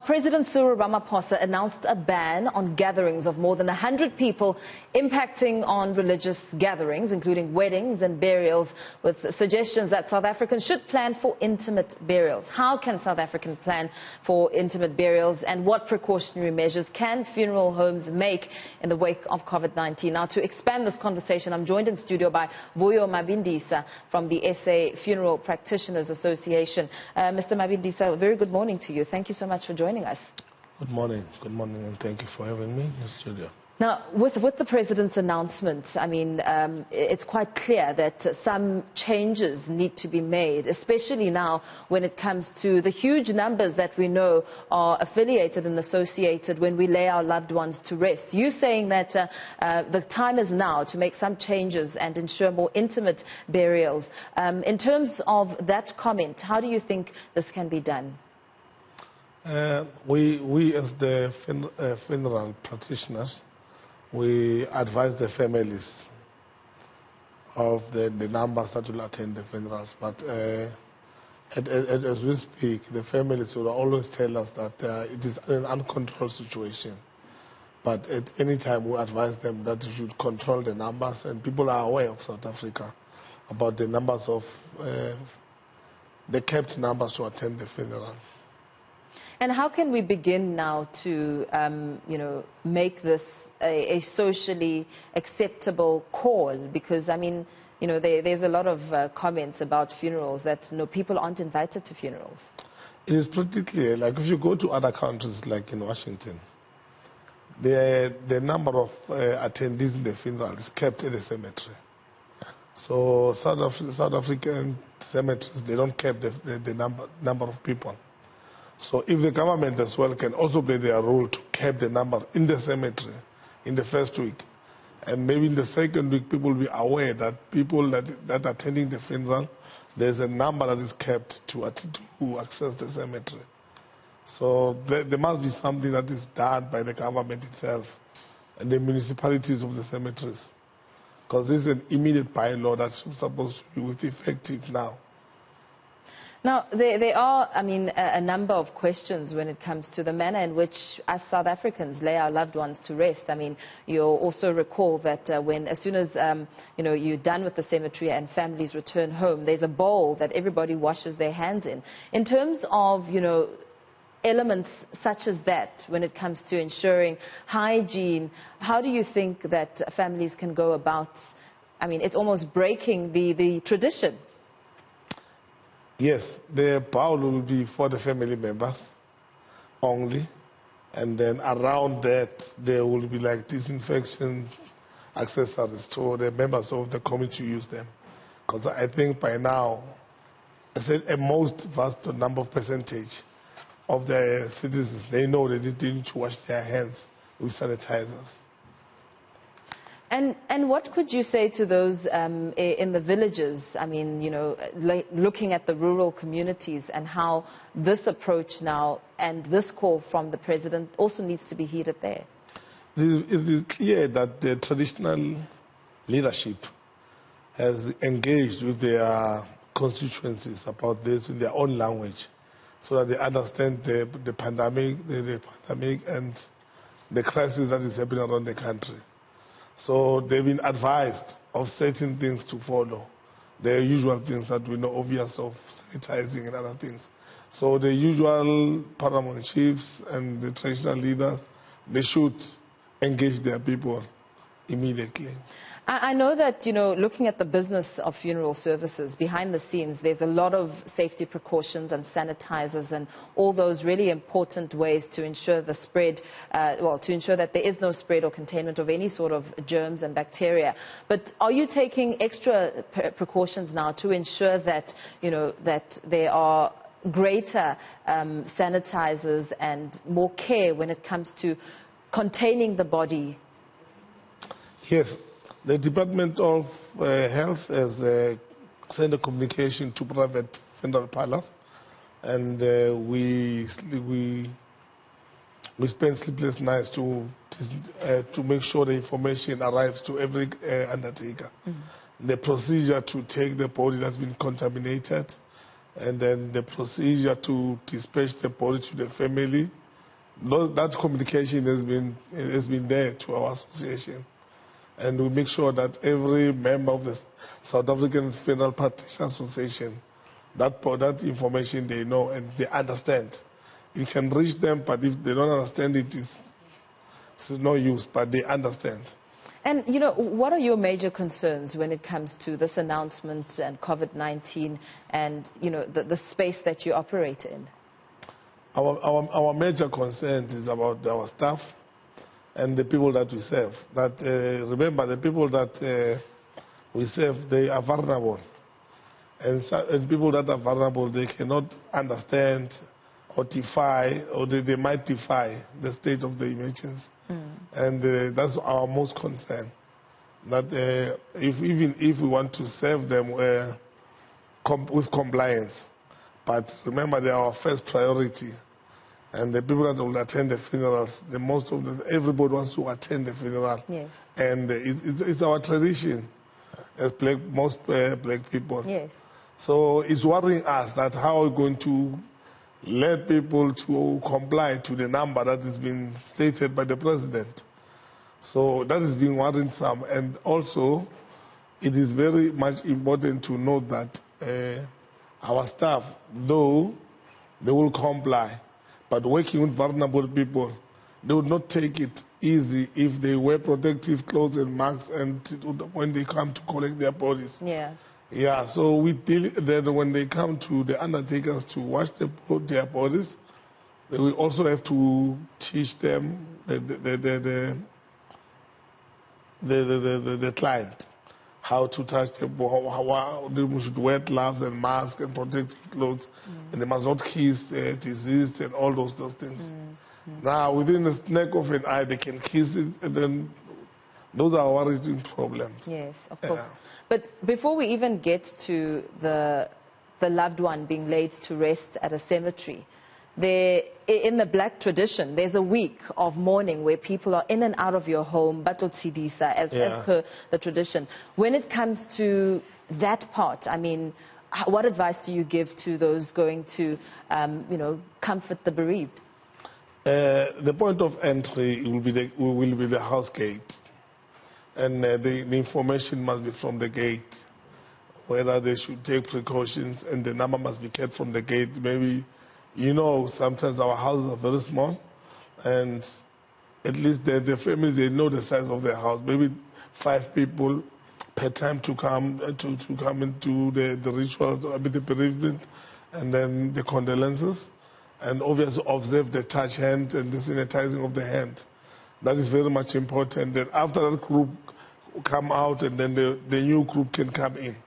President Cyril Ramaphosa announced a ban on gatherings of more than 100 people, impacting on religious gatherings, including weddings and burials, with suggestions that South Africans should plan for intimate burials. How can South Africans plan for intimate burials, and what precautionary measures can funeral homes make in the wake of COVID-19? Now, to expand this conversation, I'm joined in studio by Vuyo Mabindisa from the SA Funeral Practitioners Association. Mr. Mabindisa, a very good morning to you. Thank you so much for joining us. Good morning, and thank you for having me in the studio. Now, with the President's announcement, I mean, it's quite clear that some changes need to be made, especially now when it comes to the huge numbers that we know are affiliated and associated when we lay our loved ones to rest. You saying that the time is now to make some changes and ensure more intimate burials. In terms of that comment, how do you think this can be done? We as the funeral practitioners, we advise the families of the numbers that will attend the funerals. But as we speak, the families will always tell us that it is an uncontrolled situation. But at any time, we advise them that they should control the numbers, and people are aware of South Africa about the numbers of the kept numbers to attend the funeral. And how can we begin now to, make this a socially acceptable call? Because, I mean, there's a lot of comments about funerals that, people aren't invited to funerals. It is pretty clear. Like if you go to other countries, like in Washington, the number of attendees in the funeral is kept at the cemetery. So South African cemeteries, they don't keep the number of people. So if the government as well can also play their role to keep the number in the cemetery in the first week, and maybe in the second week people will be aware that people that are attending the funeral, there's a number that is kept to access the cemetery. So there must be something that is done by the government itself and the municipalities of the cemeteries, because this is an immediate bylaw that's supposed to be with effective now. Now, there are, a number of questions when it comes to the manner in which us South Africans lay our loved ones to rest. I mean, you'll also recall that as soon as, you're done with the cemetery and families return home, there's a bowl that everybody washes their hands in. In terms of, elements such as that, when it comes to ensuring hygiene, how do you think that families can go about? I mean, it's almost breaking the tradition. Yes, the bowl will be for the family members only, and then around that there will be like disinfection accessories so the members of the committee use them. Because I think by now, I said a most vast number of percentage of the citizens, they know they need to wash their hands with sanitizers. And what could you say to those in the villages, looking at the rural communities and how this approach now and this call from the President also needs to be heeded there? It is clear that the traditional leadership has engaged with their constituencies about this in their own language so that they understand the pandemic and the crisis that is happening around the country. So they've been advised of certain things to follow, the usual things that we know, obvious of sanitizing and other things. So the usual paramount chiefs and the traditional leaders, they should engage their people immediately. I know that, looking at the business of funeral services, behind the scenes, there's a lot of safety precautions and sanitizers and all those really important ways to ensure the spread, to ensure that there is no spread or containment of any sort of germs and bacteria. But are you taking extra precautions now to ensure that, that there are greater sanitizers and more care when it comes to containing the body? Yes. The Department of Health has sent a communication to private funeral parlors, and we spend sleepless nights to make sure the information arrives to every undertaker. Mm-hmm. The procedure to take the body that's been contaminated, and then the procedure to dispatch the body to the family, that communication has been there to our association. And we make sure that every member of the South African Funeral Practitioners Association, that information they know and they understand. You can reach them, but if they don't understand it, it's no use, but they understand. And, what are your major concerns when it comes to this announcement and COVID-19 and, the space that you operate in? Our major concern is about our staff and the people that we serve. But remember, the people that we serve, they are vulnerable. And people that are vulnerable, they cannot understand or defy, or they might defy the state of the emergency. And that's our most concern. That even if we want to serve them with compliance, but remember they are our first priority. And the people that will attend the funerals, everybody wants to attend the funeral. Yes. And it's our tradition as most black people. Yes. So it's worrying us that how are we going to let people to comply to the number that has been stated by the president. So that is being worrisome. And also, it is very much important to note that our staff, though they will comply, but working with vulnerable people, they would not take it easy if they wear protective clothes and masks and when they come to collect their bodies. Yeah. Yeah, so we deal that when they come to the undertakers to wash their bodies, we also have to teach them the client how to touch the body, how they should wear gloves and masks and protective clothes, and they must not kiss disease and all those things. Now, within the snack of an eye, they can kiss it, and then those are worrying problems. Yes, of course. But before we even get to the loved one being laid to rest at a cemetery, in the black tradition, there's a week of mourning where people are in and out of your home, batotsidisa, as per the tradition. When it comes to that part, I mean, what advice do you give to those going to, comfort the bereaved? The point of entry will be the house gate. And the information must be from the gate, whether they should take precautions, and the number must be kept from the gate. Maybe, sometimes our houses are very small, and at least the families, they know the size of their house. Maybe 5 people per time to come into the rituals, the bereavement, and then the condolences, and obviously observe the touch hand and the sanitizing of the hand. That is very much important. That after that group come out, and then the new group can come in.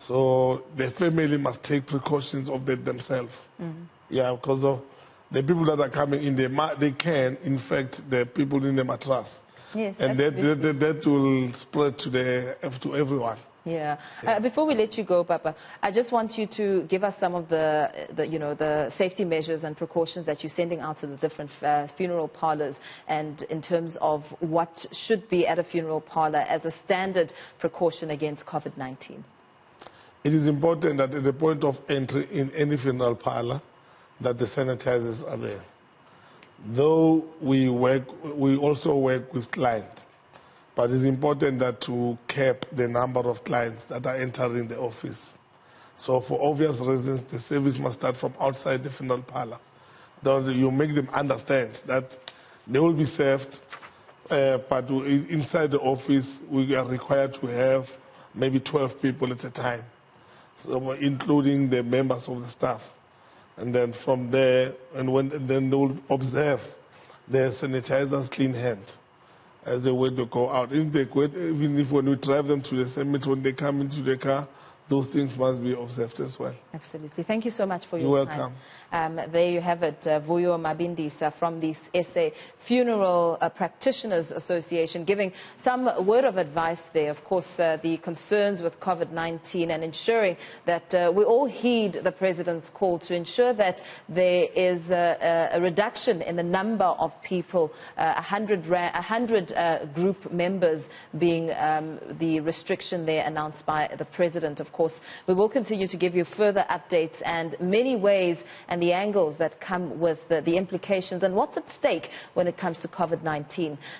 So the family must take precautions of themselves. Yeah, because of the people that are coming in, they can infect the people in the mattress. Yes, and that will spread to everyone. Yeah. Before we let you go, Papa, I just want you to give us some of the safety measures and precautions that you're sending out to the different funeral parlors, and in terms of what should be at a funeral parlor as a standard precaution against COVID-19. It is important that at the point of entry in any funeral parlor, that the sanitizers are there. Though we also work with clients. But it's important that to cap the number of clients that are entering the office. So for obvious reasons, the service must start from outside the funeral parlor. You make them understand that they will be served, but inside the office, we are required to have maybe 12 people at a time, so including the members of the staff. And then from there, then they will observe the sanitizers clean hand as they wait to go out. Even if when we drive them to the cemetery, when they come into the car, those things must be observed as well. Absolutely. Thank you so much for your time. You're welcome. There you have it, Vuyo Mabindisa from the SA Funeral Practitioners Association, giving some word of advice there. Of course, the concerns with COVID-19 and ensuring that we all heed the President's call to ensure that there is a reduction in the number of people, 100 group members being the restriction there announced by the President, of course. course, we will continue to give you further updates and many ways and the angles that come with the implications and what's at stake when it comes to COVID-19.